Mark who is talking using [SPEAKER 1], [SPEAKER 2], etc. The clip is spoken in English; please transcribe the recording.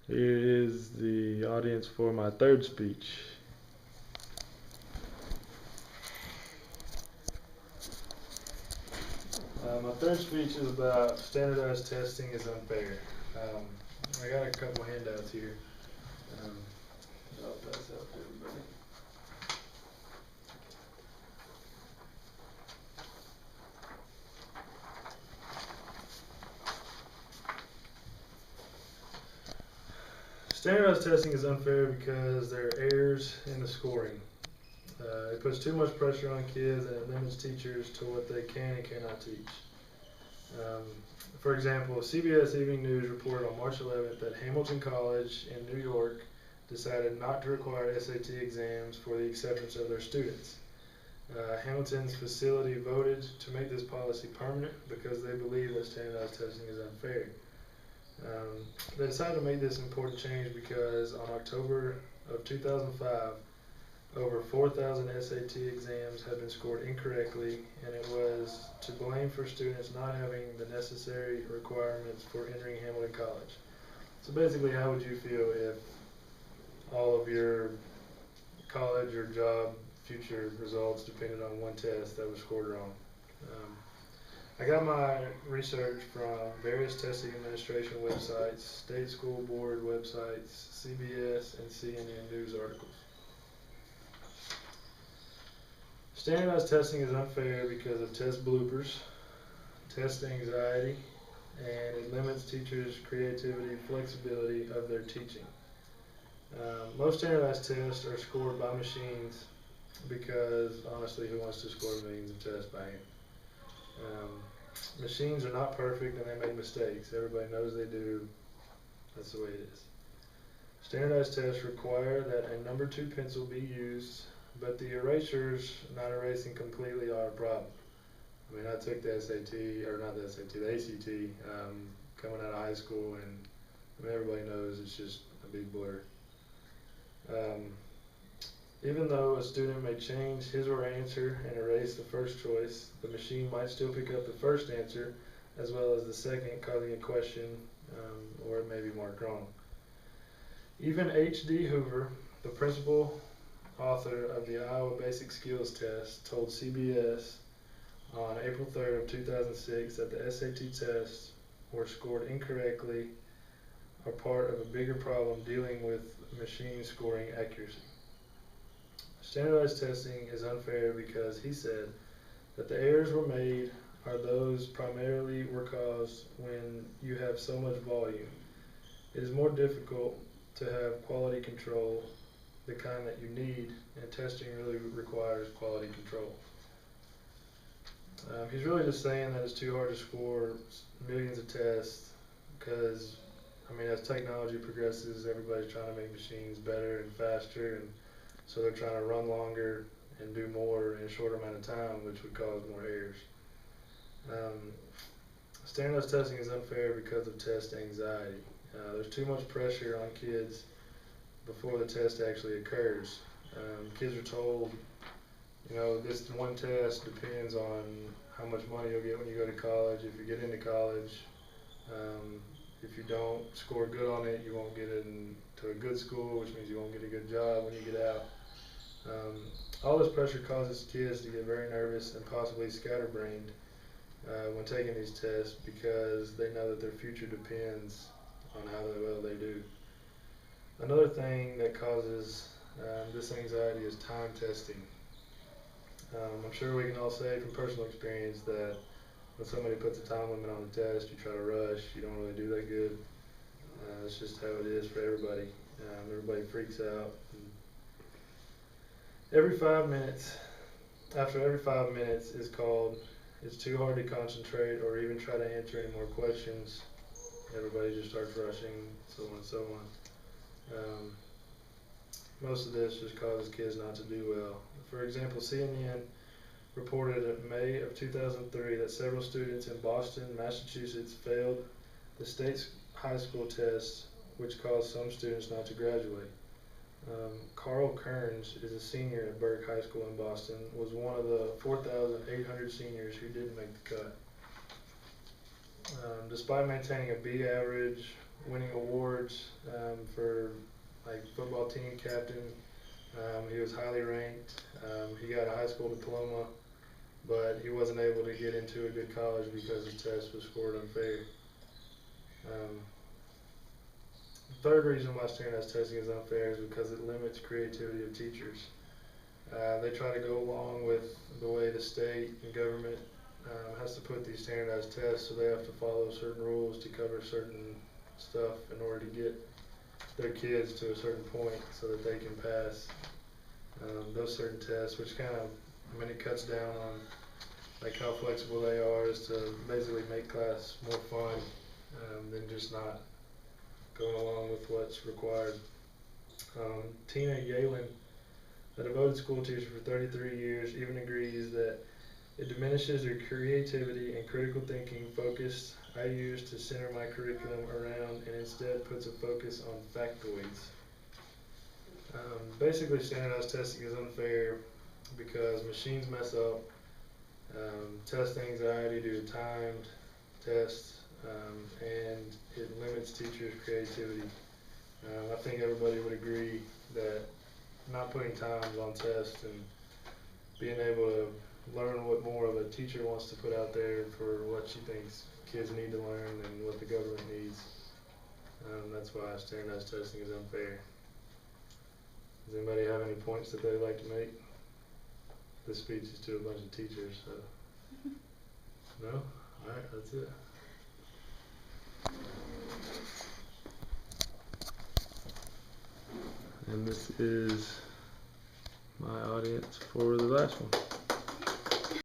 [SPEAKER 1] Here is the audience for my third speech. My third speech is about standardized testing is unfair. Um, I got a couple handouts here. Um, I'll pass out to everybody. Standardized testing is unfair because there are errors in the scoring. It puts too much pressure on kids and it limits teachers to what they can and cannot teach. Um, for example, CBS Evening News reported on March 11th that Hamilton College in New York decided not to require SAT exams for the acceptance of their students. Hamilton's facility voted to make this policy permanent because they believe that standardized testing is unfair. They decided to make this important change because on October of 2005, over 4,000 SAT exams had been scored incorrectly, and it was to blame for students not having the necessary requirements for entering Hamilton College. So basically, how would you feel if all of your college or job future results depended on one test that was scored wrong? I got my research from various testing administration websites, state school board websites, CBS, and CNN news articles. Standardized testing is unfair because of test bloopers, test anxiety, and it limits teachers' creativity and flexibility of their teaching. Most standardized tests are scored by machines because, honestly, who wants to score millions of tests by hand? Machines are not perfect and they make mistakes. Everybody knows they do. That's the way it is. Standardized tests require that a number 2 pencil be used, but the erasures not erasing completely are a problem. I mean, I took the SAT, or not the SAT, the ACT, coming out of high school, and I mean, everybody knows it's just a big blur. Even though a student may change his or her answer and erase the first choice, the machine might still pick up the first answer as well as the second, causing a question, or it may be marked wrong. Even H.D. Hoover, the principal author of the Iowa Basic Skills Test, told CBS on April 3rd of 2006 that the SAT tests were scored incorrectly are part of a bigger problem dealing with machine scoring accuracy. Standardized testing is unfair because he said that the errors were made are those primarily were caused when you have so much volume. It is more difficult to have quality control, the kind that you need, and testing really requires quality control. He's really just saying that it's too hard to score millions of tests because, I mean, as technology progresses, everybody's trying to make machines better and faster, and so they're trying to run longer and do more in a shorter amount of time, which would cause more errors. Standardized testing is unfair because of test anxiety. There's too much pressure on kids before the test actually occurs. Kids are told, you know, this one test depends on how much money you'll get when you go to college. If you get into college, if you don't score good on it, you won't get into a good school, which means you won't get a good job when you get out. All this pressure causes kids to get very nervous and possibly scatterbrained when taking these tests because they know that their future depends on how well they do. Another thing that causes this anxiety is time testing. I'm sure we can all say from personal experience that when somebody puts a time limit on the test, you try to rush, you don't really do that good. That's just how it is for everybody. Everybody freaks out. Every 5 minutes, after every 5 minutes is called, it's too hard to concentrate or even try to answer any more questions. Everybody just starts rushing, so on and so on. Most of this just causes kids not to do well. For example, CNN reported in May of 2003 that several students in Boston, Massachusetts failed the state's high school test, which caused some students not to graduate. Carl Kearns is a senior at Burke High School in Boston, was one of the 4,800 seniors who didn't make the cut. Despite maintaining a B average winning awards for like football team captain. He was highly ranked. He got a high school diploma, but he wasn't able to get into a good college because his test was scored unfair. The third reason why standardized testing is unfair is because it limits creativity of teachers. They try to go along with the way the state and government has to put these standardized tests, so they have to follow certain rules to cover certain stuff in order to get their kids to a certain point so that they can pass those certain tests, which kind of, it cuts down on like how flexible they are as to basically make class more fun than just not going along with what's required. Tina Yalen, a devoted school teacher for 33 years, even agrees that it diminishes their creativity and critical thinking focus I use to center my curriculum around, and instead puts a focus on factoids. Basically, standardized testing is unfair because machines mess up, test anxiety due to timed tests, and it limits teachers' creativity. I think everybody would agree that not putting times on tests and being able to learn what more of a teacher wants to put out there for what she thinks kids need to learn and what the government needs. That's why standardized testing is unfair. Does anybody have any points that they'd like to make? This speech is to a bunch of teachers, so. No? Alright, that's it. And this is my audience for the last one.